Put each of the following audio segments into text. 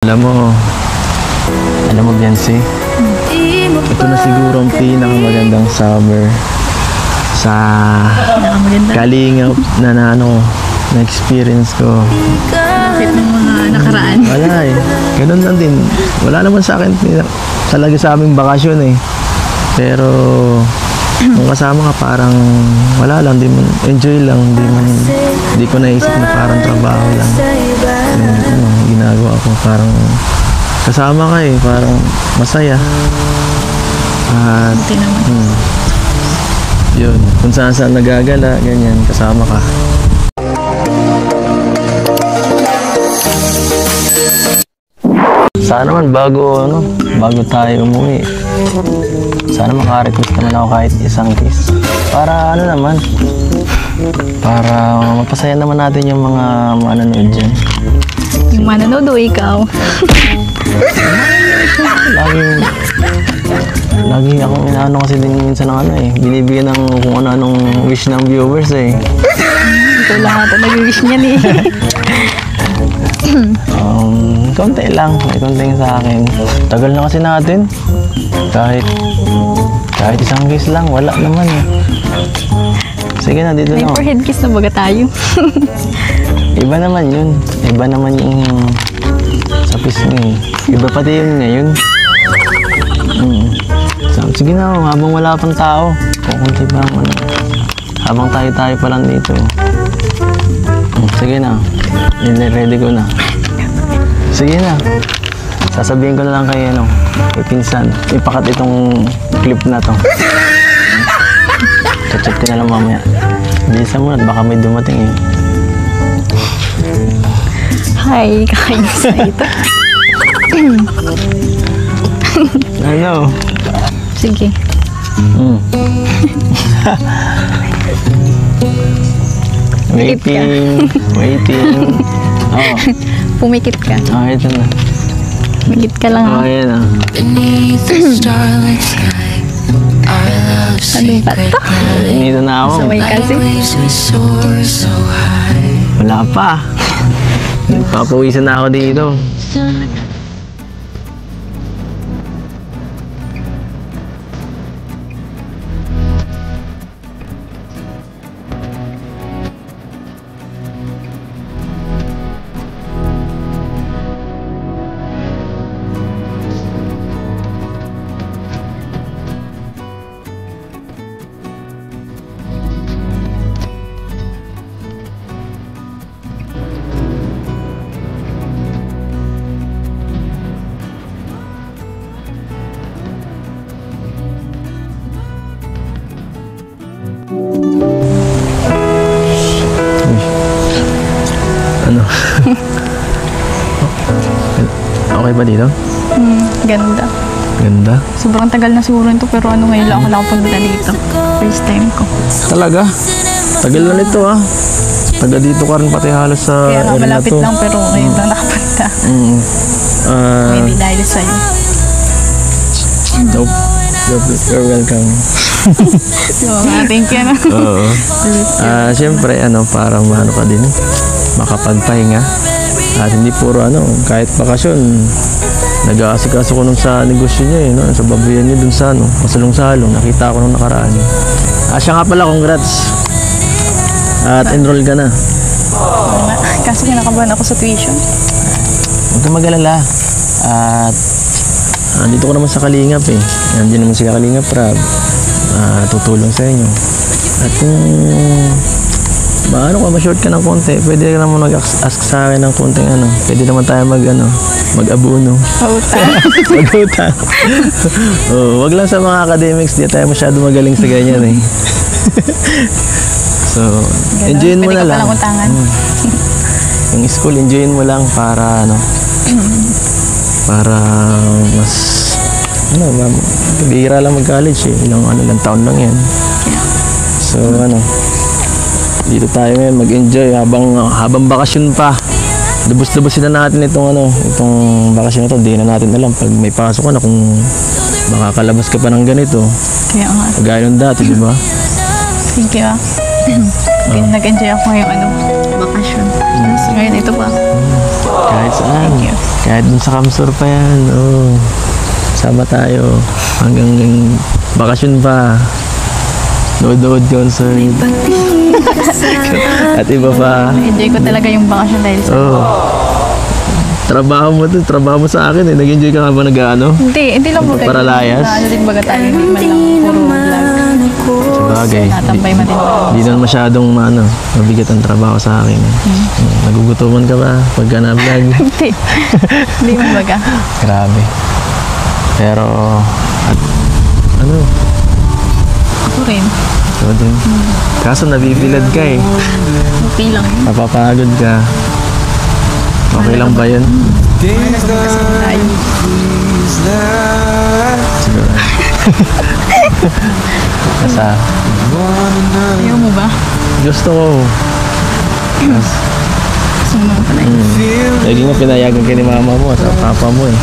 Alam mo, Biancy, ito na siguro ang pinakamagandang summer sa Kalingap na na-experience ko. Bakit ng mga nakaraan? Wala eh. Ganun lang din. Wala naman sa akin talaga sa aming bakasyon eh. Pero kung kasama ka parang wala lang, enjoy lang, di ko naisip na parang trabaho lang. Yung ginagawa ko parang kasama ka eh, parang masaya. At yun, kung saan nagagala, ganyan, kasama ka. Sana naman bago tayo umuwi, sana maka-request naman ako kahit isang kiss. Para para mapasaya naman natin yung mga manonood dyan. Yung manonood o ikaw? Lagi akong inaano kasi din minsan ng binibigyan ng kung ano-anong wish ng viewers eh. Ito lahat ang nag-wish niyan eh. Konti lang, may konting sa akin. Tagal na kasi natin. Kahit isang kiss lang, wala naman eh. Sige na, dito May na. forehead kiss na baga tayo. Iba naman yun. Iba naman yung sa pisngi eh. Iba pati yun ngayon. So, sige na, habang wala pang tao. Kukunti pa habang tayo pa lang dito. Sige na. Ready ko na. Sige na. Sasabihin ko na lang kay pinsan. Ipakat itong clip na to. Chat ko na lang mamaya. Bilisan mo na, baka may dumating eh. Hi, kakainis na ito. Ano? Sige. Waiting. Oh. Pumikit ka. Oh, ito na. Pumikit ka lang Oh, ha. ayan ah. Ano ba ito? Dito na ako. Sabay kasi. Wala pa. Papawisan na ako dito. Ano? Okay ba dito? Ganda. Ganda? Sobrang tagal na siguro ito pero ngayon lang ako nakapunta dito. First time ko. Talaga? Tagal na nito ah. Taga dito ka rin pati halos sa Kaya area na malapit to. lang pero ngayon lang nakapunta. Maybe dahil sa'yo. Nope. You're welcome. Thank you na. Oo. Siyempre, para ka din, makapagpahinga. At hindi puro kahit bakasyon, nag-aasikaso ko nung sa negosyo niya sa babuyan niya dun sa masalong-salong, nakita ko nung nakaraan. Siya nga pala, congrats. At enroll ka na. Kasi kinakabahan ako sa tuition. Huwag kang mag-alala. At dito ko naman sa Kalingap eh. Nandiyan naman si Kalingap Prab. Tutulong sa inyo. At kung ma-short ka ng konti, pwede ka naman mag-ask sa akin ng konting pwede naman tayo mag-abuno. Mag-utang. Wag lang sa mga academics, di tayo masyado magaling sa ganyan eh. So, enjoyin mo na lang. Pwede ka palang utangan. Yung school, enjoyin mo lang para para mas bihira lang mag-college eh. Ilang taon lang yan. So dito tayo ngayon mag-enjoy habang bakasyon pa. Lubos-lubosin na natin itong bakasyon na to. Di na natin alam pag may pasok ka na kung makakalabas ka pa ng ganito. Kaya nga. Gaya ng dati, di ba? Thank you Nag-enjoy ako ngayong bakasyon. Ngayon ito pa. Kahit saan. Kahit dun sa Kamsur pa yan. Oh. Sama tayo. Hanggang bakasyon pa. Nood concert. At iba pa. Enjoy ko talaga yung bakasyon dahil sa... Oh. Trabaho mo sa akin eh. Nag-enjoy ka nga ba nag-ano? Hindi lang baga. Paralayas? Ano din baga tayo, hindi man lang puro vlog. Sabagay. Natambay man din. Hindi naman masyadong mabigat ang trabaho sa akin. Nagugutuman ka ba pagka na-vlog? Hindi man baga. Grabe. Pero, Ako rin. ito din. Kaso nabibilad ka eh. Okay lang. Napapagod ka. Okay lang ba yun? Tayo. Siguro. Basta, Ayaw mo ba? gusto ko. Gusto mo naman pala. Lagi mo pinayagan kay ni mama mo sa papa mo eh.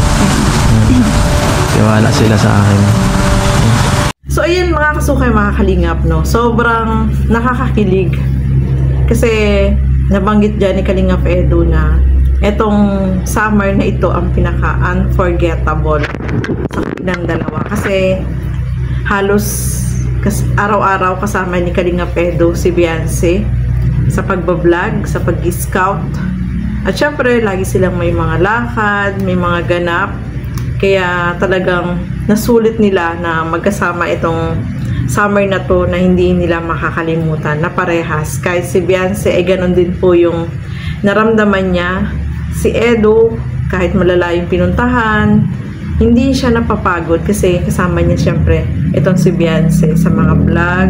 Tiwala sila sa akin. So ayun mga kasukay, mga kalingap, no? Sobrang nakakakilig. Kasi nabanggit dyan ni Kalingap Edu na etong summer na ito ang pinaka-unforgettable sa kanilang dalawa. Kasi halos araw-araw kasama ni Kalingap Edu si Beyonce sa pagbablog, sa pag-scout. At syempre, lagi silang may mga lakad, may mga ganap. Kaya talagang nasulit nila na magkasama itong summer na to na hindi nila makakalimutan na parehas. Kahit si Beyonce ay ganun din po yung naramdaman niya. Si Edu, kahit malala yung pinuntahan, hindi siya napapagod kasi kasama niya syempre itong si Beyonce sa mga vlog.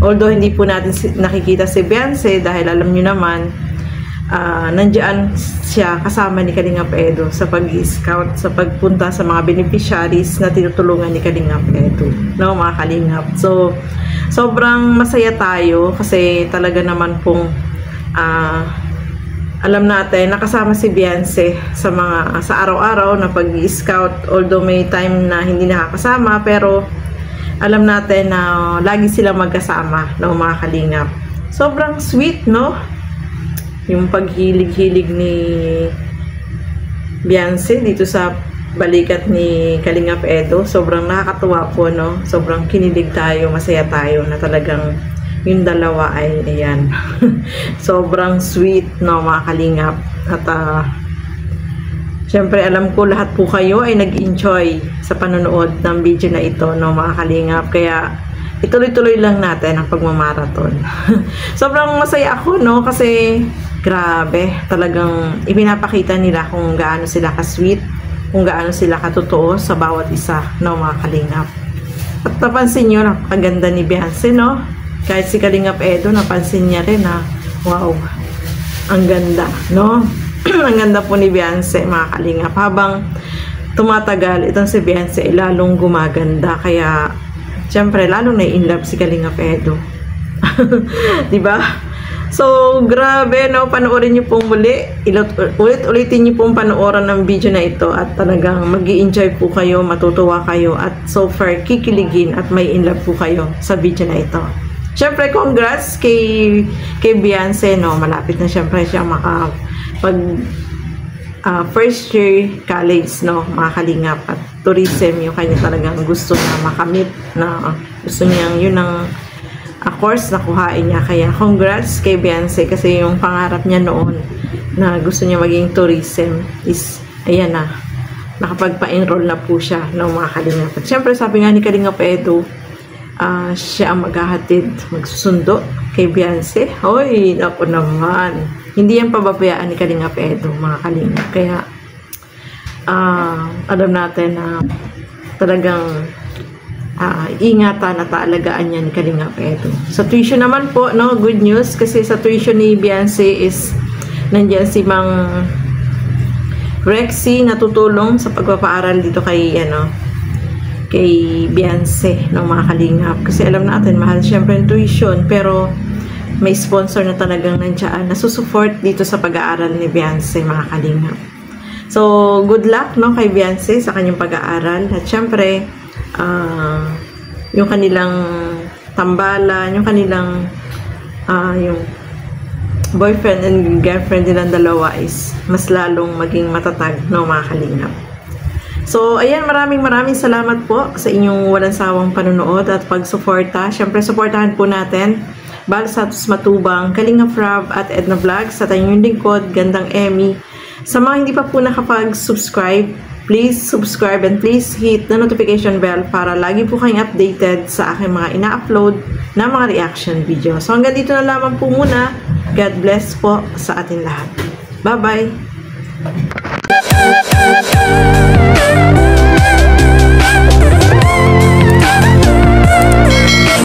Although hindi po natin nakikita si Beyonce dahil alam niyo naman, nandiyan siya kasama ni Kalingap Edu sa pag-scout, sa pagpunta sa mga beneficiaries na tinutulungan ni Kalingap Edu, no, mga Kalingap. So sobrang masaya tayo kasi talaga naman pong alam natin nakasama si Beyonce sa araw-araw na pag-scout, although may time na hindi nakakasama, pero alam natin na lagi silang magkasama, no, mga Kalingap. Sobrang sweet, no? Yung paghilig-hilig ni Beyonce dito sa balikat ni Kalingap Edu, sobrang nakakatuwa po, no? Sobrang kinilig tayo, masaya tayo na talagang yung dalawa ay ayan. Sobrang sweet, no, mga Kalingap. At syempre alam ko lahat po kayo ay nag-enjoy sa panonood ng video na ito, no, mga Kalingap. Kaya ituloy-tuloy lang natin ang pagmamarathon. Sobrang masaya ako, no, kasi grabe, talagang ipinapakita nila kung gaano sila ka-sweet, kung gaano sila katotoo sa bawat isa, no, mga Kalingap. At napansin nyo, napakaganda ni Beyonce, no? Kahit si Kalingap Edu, napansin niya rin na, wow, ang ganda, no? Ang ganda po ni Beyonce, mga Kalingap. Habang tumatagal, itong si Beyonce ay lalong gumaganda. Kaya, syempre, lalong na-in-love si Kalingap Edu. Diba? So, grabe, no? Panoorin niyo pong muli. Ulit-ulitin niyo pong panoorin ng video na ito at talagang mag-i-enjoy po kayo, matutuwa kayo at so far kikiligin at may in-love po kayo sa video na ito. Syempre, congrats kay Beyonce, no? Malapit na syempre siya first year college, no, mga Kalingap, at tourism yung kanya talagang gusto na makamit, na gusto niyang yun ang course na kuhain niya. Kaya congrats kay Beyonce kasi yung pangarap niya noon na gusto niya maging tourism is ayan na, nakapagpa-enroll na po siya, no, mga Kalingap. At syempre sabi nga ni Kalingap Edu, siya ang maghahatid, magsusundo kay Beyonce. Hoy, naku naman, hindi yan pababayaan ni Kalingap Edu, mga Kalingap. Kaya alam natin na talagang ingatan at taalagaan niya ni Kalingap Edu. Sa tuition naman po, no, good news kasi sa tuition ni Beyonce is nandiyan si Mang Rexy na tutulong sa pagpapaaral dito kay Beyonce, no, mga Kalingap. Kasi alam natin, mahal syempre yung tuition, pero may sponsor na talagang nandiyan na susupport dito sa pag-aaral ni Beyonce, mga Kalingap. So, good luck, no, kay Beyonce sa kanyang pag-aaral. At syempre, yung kanilang tambalan, yung kanilang yung boyfriend and girlfriend nilang dalawa is mas lalong maging matatag, no, mga kalingap. So, ayan, maraming salamat po sa inyong walang sawang panunood at pagsuporta. Siyempre, suportahan po natin Bal Santos Matubang, Kalingap Rab at Edna Vlogs at inyong lingkod, Gandang Emmy. Sa mga hindi pa po nakapag-subscribe, please subscribe and please hit the notification bell para lagi po kayong updated sa aking mga ina-upload na mga reaction video. So, hanggang dito na lamang po muna. God bless po sa atin lahat. Bye-bye!